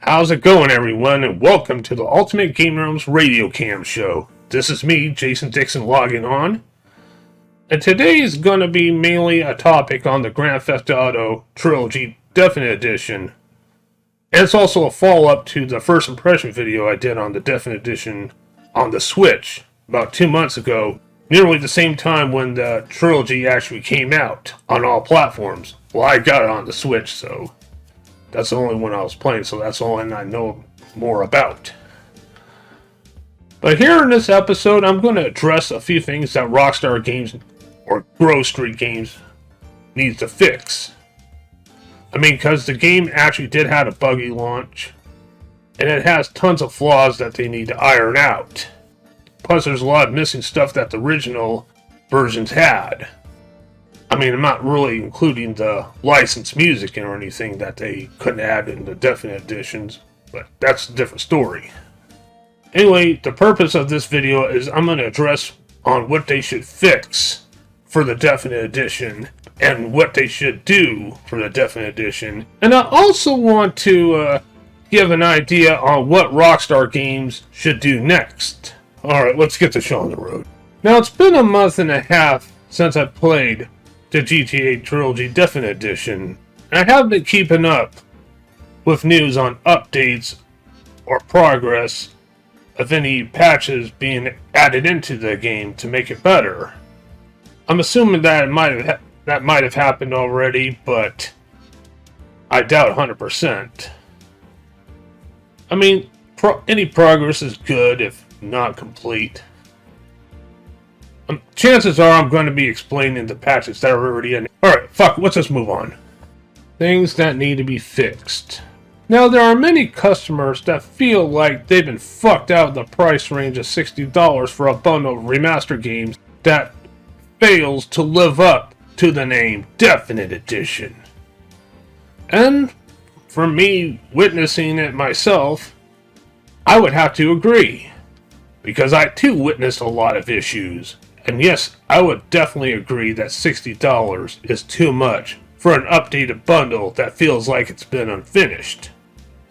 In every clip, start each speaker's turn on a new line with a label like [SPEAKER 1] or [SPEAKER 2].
[SPEAKER 1] How's it going, everyone, and welcome to the Ultimate Game Room's RadioCam show. This is me, Jason Dixon, logging on, and today is going to be mainly a topic on the Grand Theft Auto Trilogy Definitive Edition, and it's also a follow-up to the first impression video I did on the Definitive Edition on the Switch about 2 months ago, nearly the same time when the trilogy actually came out on all platforms. Well, I got it on the Switch, so that's the only one I was playing, so that's all I know more about. But here in this episode, I'm going to address a few things that Rockstar Games, or Grove Street Games, needs to fix. I mean, because the game actually did have a buggy launch, and it has tons of flaws that they need to iron out. Plus, there's a lot of missing stuff that the original versions had. I mean, I'm not really including the licensed music or anything that they couldn't add in the Definitive Editions, but that's a different story. Anyway, the purpose of this video is I'm going to address on what they should fix for the Definitive Edition and what they should do for the Definitive Edition. And I also want to give an idea on what Rockstar Games should do next. Alright, let's get the show on the road. Now, it's been a month and a half since I played the GTA Trilogy Definitive Edition. I haven't been keeping up with news on updates or progress of any patches being added into the game to make it better. I'm assuming that that might have happened already, but I doubt 100%. I mean, any progress is good if not complete. Chances are I'm going to be explaining the patches that are already in. Alright, fuck, let's just move on. Things that need to be fixed. Now, there are many customers that feel like they've been fucked out of the price range of $60 for a bundle of remastered games that fails to live up to the name Definitive Edition. And for me, witnessing it myself, I would have to agree, because I too witnessed a lot of issues. And yes, I would definitely agree that $60 is too much for an updated bundle that feels like it's been unfinished.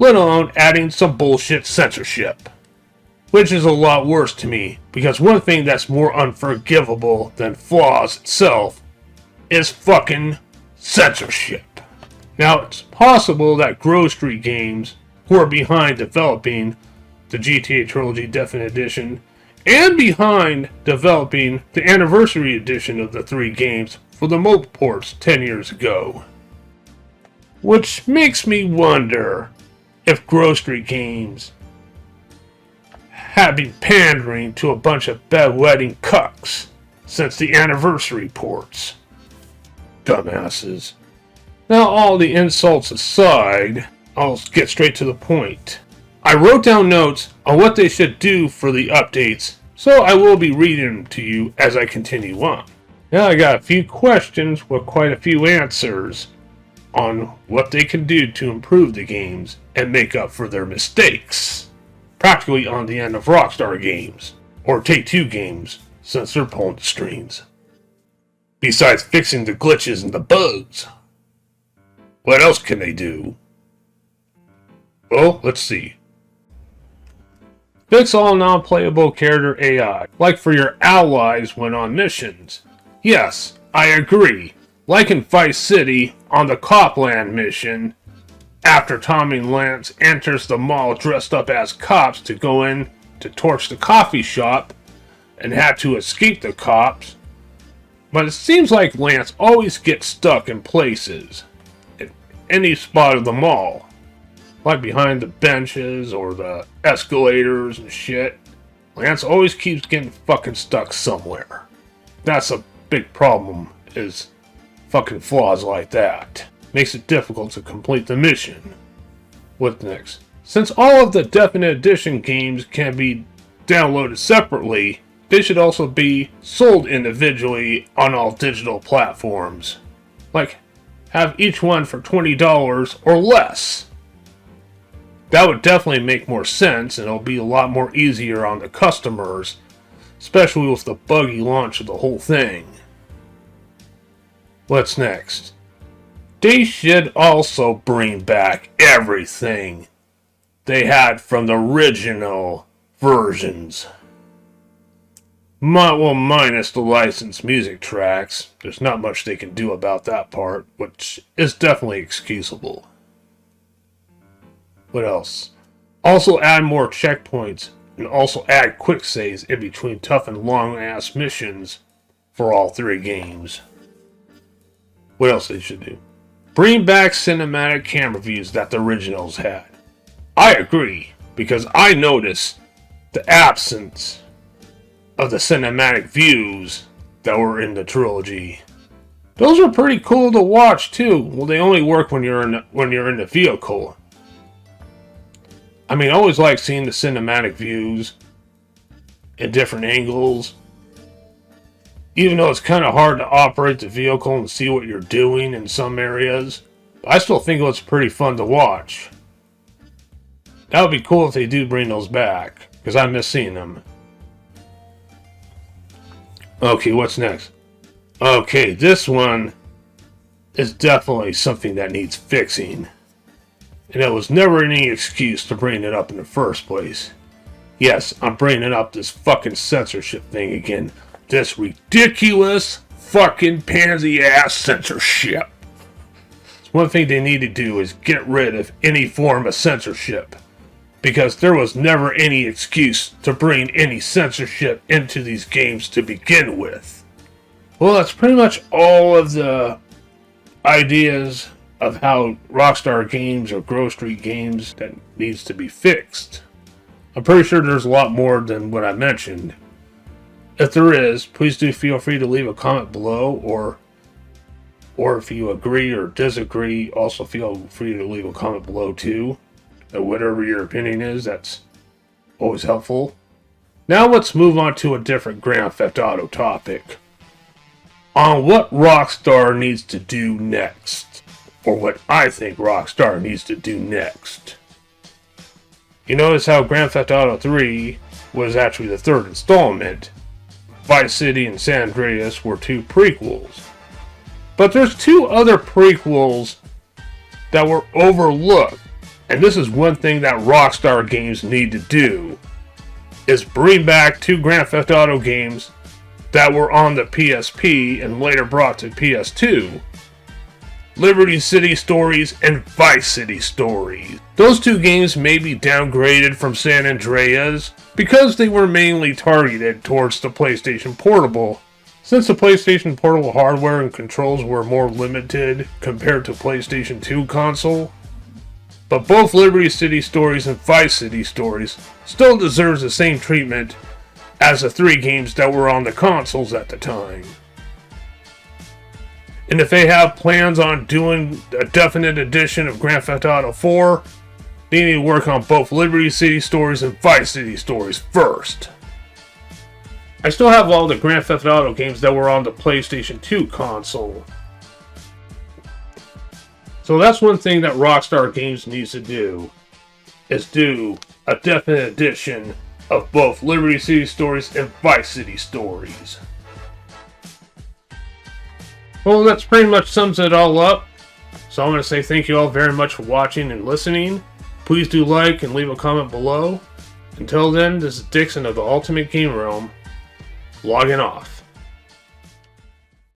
[SPEAKER 1] Let alone adding some bullshit censorship. Which is a lot worse to me, because one thing that's more unforgivable than flaws itself is fucking censorship. Now, it's possible that Grove Street Games, who are behind developing the GTA Trilogy Definitive Edition, and behind developing the anniversary edition of the three games for the mobile ports 10 years ago. Which makes me wonder if Grove Street Games have been pandering to a bunch of bedwetting cucks since the anniversary ports. Dumbasses. Now, all the insults aside, I'll get straight to the point. I wrote down notes on what they should do for the updates, so I will be reading them to you as I continue on. Now, I got a few questions with quite a few answers on what they can do to improve the games and make up for their mistakes. Practically on the end of Rockstar Games, or Take-Two Games, since they're pulling the strings. Besides fixing the glitches and the bugs, what else can they do? Well, let's see. Fix all non-playable character AI, like for your allies when on missions. Yes, I agree. Like in Vice City, on the Copland mission, after Tommy and Lance enters the mall dressed up as cops to go in to torch the coffee shop, and had to escape the cops. But it seems like Lance always gets stuck in places, in any spot of the mall. Like behind the benches or the escalators and shit. Lance always keeps getting fucking stuck somewhere. That's a big problem, is fucking flaws like that. Makes it difficult to complete the mission. What's next? Since all of the Definitive Edition games can be downloaded separately, they should also be sold individually on all digital platforms. Like, have each one for $20 or less. That would definitely make more sense, and it'll be a lot more easier on the customers, especially with the buggy launch of the whole thing. What's next? They should also bring back everything they had from the original versions. Minus the licensed music tracks. There's not much they can do about that part, which is definitely excusable. What else? Also add more checkpoints, and also add quick saves in between tough and long-ass missions for all 3 games. What else they should do? Bring back cinematic camera views that the originals had. I agree, because I noticed the absence of the cinematic views that were in the trilogy. Those are pretty cool to watch too. Well, they only work when you're in the vehicle. I mean, I always like seeing the cinematic views in different angles. Even though it's kind of hard to operate the vehicle and see what you're doing in some areas, I still think it's pretty fun to watch. That would be cool if they do bring those back, because I miss seeing them. Okay, what's next? Okay, this one is definitely something that needs fixing. And it was never any excuse to bring it up in the first place. Yes, I'm bringing up this fucking censorship thing again. This ridiculous fucking pansy-ass censorship. It's one thing they need to do is get rid of any form of censorship. Because there was never any excuse to bring any censorship into these games to begin with. Well, that's pretty much all of the ideas of how Rockstar Games or Grove Street Games that needs to be fixed. I'm pretty sure there's a lot more than what I mentioned. If there is, please do feel free to leave a comment below, or if you agree or disagree, also feel free to leave a comment below too. Whatever your opinion is, that's always helpful. Now let's move on to a different Grand Theft Auto topic. On what Rockstar needs to do next. Or what I think Rockstar needs to do next. You notice how Grand Theft Auto 3 was actually the 3rd installment. Vice City and San Andreas were 2 prequels. But there's 2 other prequels that were overlooked. And this is one thing that Rockstar Games need to do. Is bring back 2 Grand Theft Auto games that were on the PSP and later brought to PS2. Liberty City Stories and Vice City Stories. Those 2 games may be downgraded from San Andreas because they were mainly targeted towards the PlayStation Portable. Since the PlayStation Portable hardware and controls were more limited compared to PlayStation 2 console. But both Liberty City Stories and Vice City Stories still deserves the same treatment as the 3 games that were on the consoles at the time. And if they have plans on doing a Definitive Edition of Grand Theft Auto 4, they need to work on both Liberty City Stories and Vice City Stories first. I still have all the Grand Theft Auto games that were on the PlayStation 2 console. So that's one thing that Rockstar Games needs to do, is do a Definitive Edition of both Liberty City Stories and Vice City Stories. Well, that pretty much sums it all up. So I'm going to say thank you all very much for watching and listening. Please do like and leave a comment below. Until then, this is Dixon of the Ultimate Game Realm, logging off.